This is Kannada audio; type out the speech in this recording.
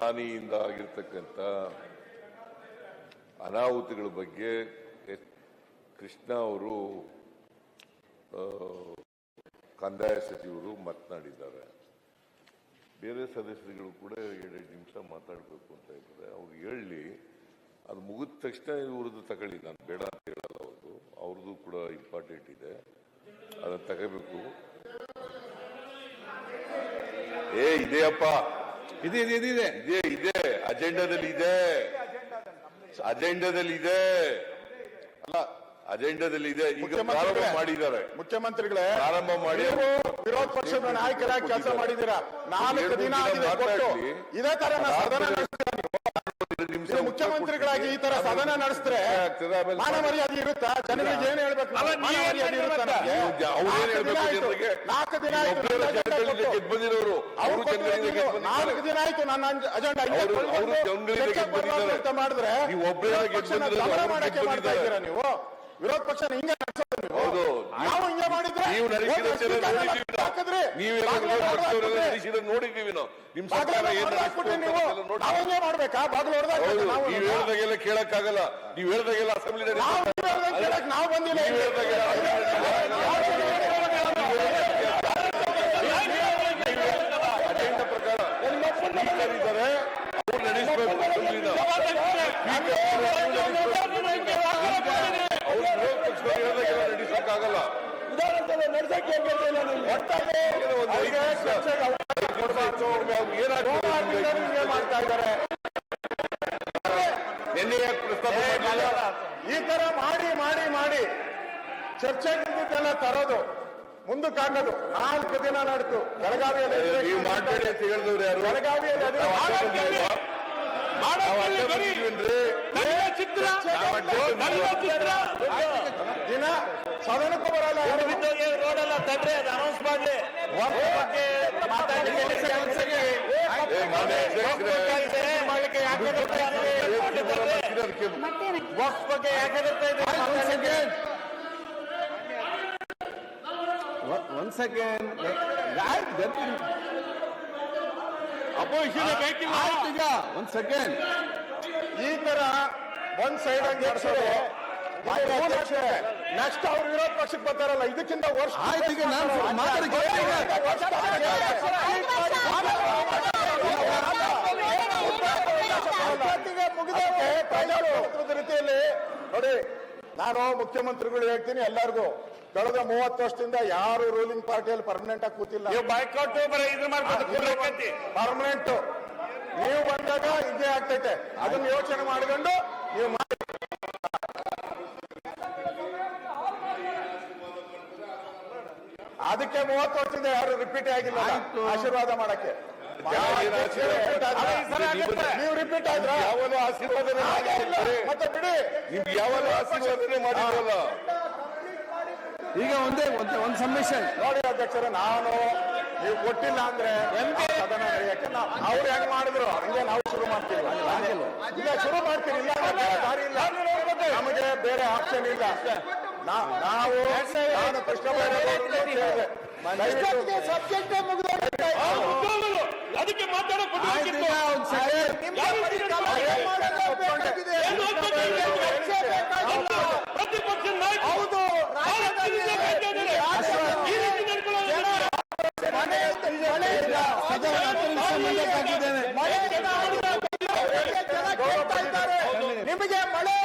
ಹಾನಿಯಿಂದ ಆಗಿರ್ತಕ್ಕಂಥ ಅನಾಹುತಗಳ ಬಗ್ಗೆ ಕೃಷ್ಣ ಅವರು ಕಂದಾಯ ಸಚಿವರು ಮಾತನಾಡಿದ್ದಾರೆ. ಬೇರೆ ಸದಸ್ಯರುಗಳು ಕೂಡ 2 ನಿಮಿಷ ಮಾತಾಡಬೇಕು ಅಂತ ಇದ್ದಾರೆ. ಅವ್ರು ಹೇಳಿ ಅದು ಮುಗಿದ ತಕ್ಷಣ ಇವ್ರದ್ದು ತಗೊಳ್ಳಿ, ನಾನು ಬೇಡ ಅಂತ ಹೇಳಲ್ಲ. ಅವ್ರದ್ದು ಕೂಡ ಇಂಪಾರ್ಟೆಂಟ್ ಇದೆ, ಅದನ್ನ ತಗೋಬೇಕು. ಇದೆಯಪ್ಪ, ಇದೆ ಅಜೆಂಡಾದಲ್ಲಿ ಇದೆ, ಅಲ್ಲ ಅಜೆಂಡಾದಲ್ಲಿ ಇದೆ. ಈಗ ಪ್ರಾರಂಭ ಮಾಡಿದ್ದಾರೆ ಮುಖ್ಯಮಂತ್ರಿಗಳೇ, ಪ್ರಾರಂಭ ಮಾಡಿ ವಿರೋಧ ಪಕ್ಷದ ನಾಯಕರಾಗಿ ಕೆಲಸ ಮಾಡಿದ್ದೀರಾ. 4 ದಿನ ಇದೇ ತರ ಮುಖ್ಯಮಂತ್ರಿಗಳಾಗಿ ಈ ತರ ಸದನ ನಡೆಸಿದ್ರೆ ಮಾನ ಮರ್ಯಾದೆ ಇರುತ್ತಾ? ಜನರಿಗೆ ಏನ್ ಹೇಳ್ಬೇಕು? 4 ದಿನ ಆಯ್ತು ನನ್ನ ಅಜೆಂಡಾ ಮಾಡಿದ್ರೆ ಮಾಡಕ್ಕೆ ಮಾಡ್ತಾ ಇದ್ದೀರಾ ನೀವು. ವಿರೋಧ ಪಕ್ಷ ಹಿಂಗೆ ನಾವು ಹಿಂಗೆ ಮಾಡಿದ್ರೆ ನೋಡಿದ್ದೀವಿ ನಾವು. ನಿಮ್ ನಾವು ಹಿಂಗೆ ಮಾಡ್ಬೇಕಾ? ಬಾಗಿಲು ಹೇಳ್ದಾಗೆಲ್ಲ ಕೇಳಕ್ಕಾಗಲ್ಲ. ನೀವ್ ಹೇಳ್ದಾಗೆಲ್ಲ ಅಸೆಂಬ್ಲಿ ನಾವು ಬಂದಿಲ್ಲ. ಅಜೆಂಡಾ ಪ್ರಕಾರ ಇದ್ದಾರೆ, ಅವ್ರು ನಡೆಸಬೇಕು ಅಸೆಂಬ್ಲಿನ. ನಡೆಸಕ್ಕಾಗಲ್ಲ. ಮಾಡ್ತಾ ಇದ್ದಾರೆ. ಈ ತರ ಮಾಡಿ ಚರ್ಚೆಗಿಂತೆಲ್ಲ ತರೋದು ಮುಂದಕ್ಕಾಗೋದು. 4 ದಿನ ನಡೆದು ಬೆಳಗಾವಿಯಲ್ಲಿ ದಿನ ಸದನಕ್ಕೂ ಬರಲ್ಲ. ರೋಡೆಲ್ಲ ತಂದ್ರೆ ಅದು ಅನೌನ್ಸ್ ಮಾಡ್ಲಿ. Once again, once again, ಈ ತರ ಒಂದ್ ಸೈಡ್ ಆಗಿ ನೆಕ್ಸ್ಟ್ ಅವ್ರು ವಿರೋಧ ಪಕ್ಷಕ್ಕೆ ಬರ್ತಾರಲ್ಲ, ಇದಕ್ಕಿಂತ ವರ್ಷ ರೀತಿಯಲ್ಲಿ ನೋಡಿ. ನಾನು ಮುಖ್ಯಮಂತ್ರಿಗಳು ಹೇಳ್ತೀನಿ ಎಲ್ಲರಿಗೂ, ಕಳೆದ 30 ವರ್ಷದಿಂದ ಯಾರು ರೂಲಿಂಗ್ ಪಾರ್ಟಿಯಲ್ಲಿ ಪರ್ಮನೆಂಟ್ ಆಗಿ ಕೂತಿಲ್ಲ. ಪರ್ಮನೆಂಟ್ ನೀವು ಬಂದಾಗ ಇದೇ ಆಗ್ತೈತೆ. ಅದನ್ನ ಯೋಚನೆ ಮಾಡಿಕೊಂಡು ನೀವು ಮಾಡಿ. ಅದಕ್ಕೆ 30 ವರ್ಷದಿಂದ ಯಾರು ರಿಪೀಟ್ ಆಗಿಲ್ಲ ಆಶೀರ್ವಾದ ಮಾಡಕ್ಕೆ. ನೀವು ರಿಪೀಟ್ ಆದ್ರ ಯಾವಾಗ ಆಶೀರ್ವಾದನೆ ಮತ್ತೆ ಬಿಡಿ. ನಿಮ್ಗೆ ಯಾವಾಗ ಆಶೀರ್ವಾದನೆ ಮಾಡಿರಲ್ಲ. ಈಗ ಒಂದು ಸಬ್ಮಿಷನ್ ನೋಡಿ ಅಧ್ಯಕ್ಷರೇ, ನಾನು ನೀವು ಕೊಟ್ಟಿಲ್ಲ ಅಂದ್ರೆ ಸದನ ನಡೆಯಕ್ಕೆ ಅವ್ರು ಹೆಂಗ್ ಮಾಡಿದ್ರು ಹಂಗೆ ನಾವು ಶುರು ಮಾಡ್ತೀವಿ. ಇಲ್ಲ ಶುರು ಮಾಡ್ತೀವಿ, ಇಲ್ಲ ದಾರಿ ಇಲ್ಲ, ನಮಗೆ ಬೇರೆ ಆಪ್ಷನ್ ಇಲ್ಲ. ನಾವು ಕೃಷ್ಣ ಸಬ್ಜೆಕ್ಟ್ ಅದಕ್ಕೆ ಮಾತಾಡೋದು ಪ್ರತಿಪಕ್ಷ ನಾಯಕ ಹೌದು. ನಿಮಗೆ ಮಳೆ